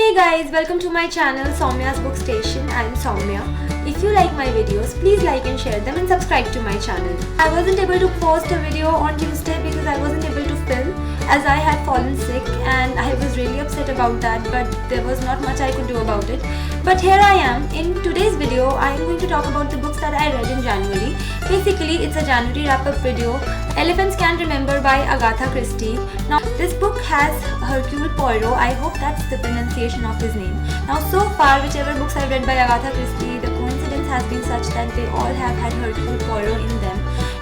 Hey guys, welcome to my channel Saumyasbookstation. I am Saumya. If you like my videos, please like and share them and subscribe to my channel. I wasn't able to post a video on Tuesday because I wasn't able to film as I had fallen sick and I was really upset about that, but there was not much I could do about it. But here I am. In today's video, I am going to talk about the books that I read in January. Basically, it's a January wrap-up video. Elephants Can't Remember by Agatha Christie. Now, this book has Hercule Poirot. I hope that's the pronunciation of his name. Now, so far, whichever books I've read by Agatha Christie, the coincidence has been such that they all have had Hercule Poirot in them.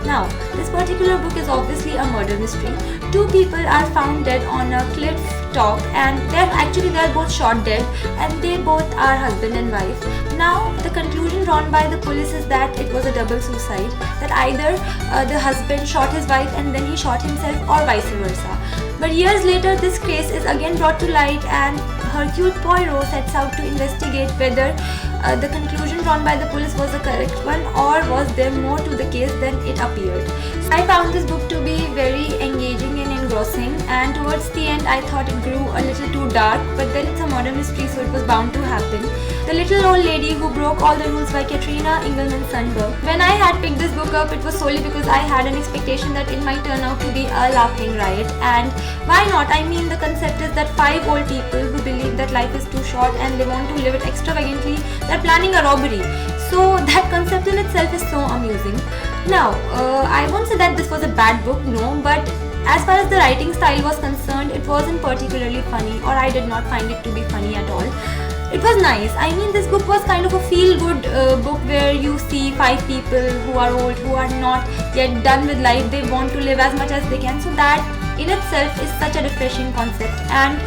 Now, this particular book is obviously a murder mystery. Two people are found dead on a cliff top and they're both shot dead and they both are husband and wife. Now, the conclusion drawn by the police is that it was a double suicide, that either the husband shot his wife and then he shot himself or vice versa. But years later, this case is again brought to light and Hercule Poirot sets out to investigate whether the conclusion drawn by the police was the correct one or was there more to the case than it appeared. I found this book to be very engaging and engrossing, and towards the end I thought it grew a little too dark, but then it's a murder mystery so it was bound to happen. The Little Old Lady Who Broke All the Rules by Katrina Engelman Sundberg. When I had picked this book up, it was solely because I had an expectation that it might turn out to be a laughing riot, and why not? I mean, the concept is that 5 old people who believe that life is too short and they want to live it extravagantly, they're planning a robbery. So that concept in itself is so amusing. Now, I won't say that this was a bad book, no, but as far as the writing style was concerned, it wasn't particularly funny, or I did not find it to be funny at all. It was nice. I mean, this book was kind of a feel-good book where you see 5 people who are old, who are not yet done with life. They want to live as much as they can. So that in itself is such a refreshing concept. And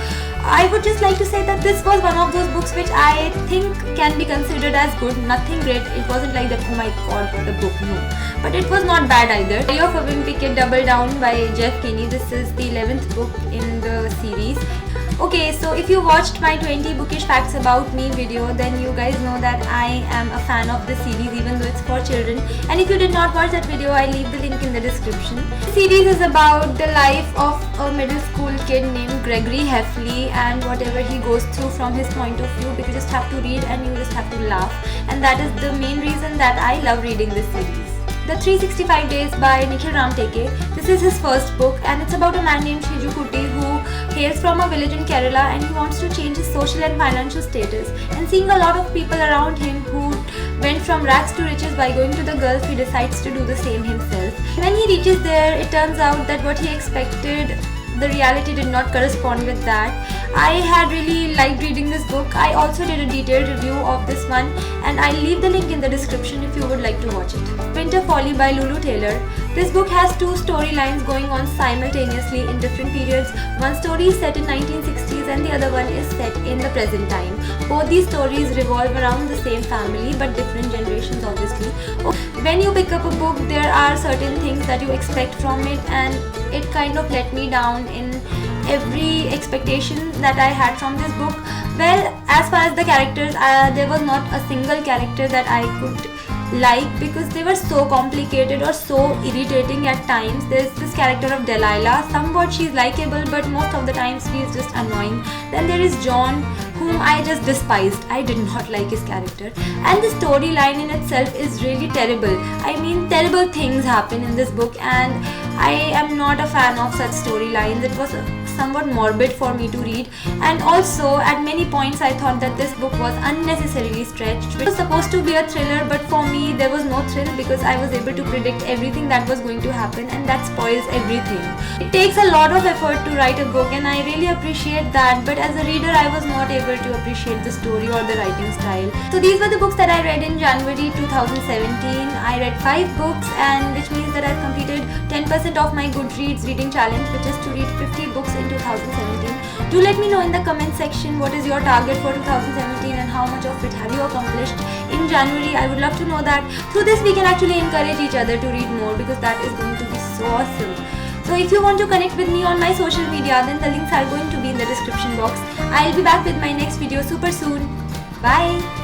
I would just like to say that this was one of those books which I think can be considered as good. Nothing great. It wasn't like that, oh my god, what a book. No. But it was not bad either. Diary of a Windpicker Double Down by Jeff Kinney. This is the 11th book in the series. Okay, so if you watched my 20 bookish facts about me video, then you guys know that I am a fan of the series even though it's for children. And if you did not watch that video, I leave the link in the description. The series is about the life of a middle school kid named Gregory Heffley and whatever he goes through from his point of view, because you just have to read and you just have to laugh. And that is the main reason that I love reading this series. The 365 Days by Nikhil Ramteke. This is his first book and it's about a man named Shiju Kuti who hails from a village in Kerala and he wants to change his social and financial status. And seeing a lot of people around him who went from rags to riches by going to the Gulf, he decides to do the same himself. When he reaches there, it turns out that what he expected, the reality did not correspond with that. I had really liked reading this book. I also did a detailed review of this one and I'll leave the link in the description if you would like to watch it. Folly by Lulu Taylor. This book has 2 storylines going on simultaneously in different periods. One story is set in 1960s and the other one is set in the present time. Both these stories revolve around the same family but different generations obviously. When you pick up a book, there are certain things that you expect from it and it kind of let me down in every expectation that I had from this book. Well, as far as the characters, there was not a single character that I could like because they were so complicated or so irritating at times. There's this character of Delilah. Somewhat she's likable, but most of the times she's just annoying. Then there is John, whom I just despised. I did not like his character. And the storyline in itself is really terrible. I mean, terrible things happen in this book and I am not a fan of such storylines. It was somewhat morbid for me to read, and also at many points I thought that this book was unnecessarily stretched. It was supposed to be a thriller, but for me there was no thrill because I was able to predict everything that was going to happen and that spoils everything. It takes a lot of effort to write a book and I really appreciate that, but as a reader I was not able to appreciate the story or the writing style. So these were the books that I read in January 2017. I read 5 books, and which means that I've completed 10% of my Goodreads reading challenge, which is to read 50 books in 2017. Do let me know in the comment section what is your target for 2017 and how much of it have you accomplished in January. I would love to know that. Through this we can actually encourage each other to read more because that is going to be so awesome. So if you want to connect with me on my social media, then the links are going to be in the description box. I'll be back with my next video super soon. Bye!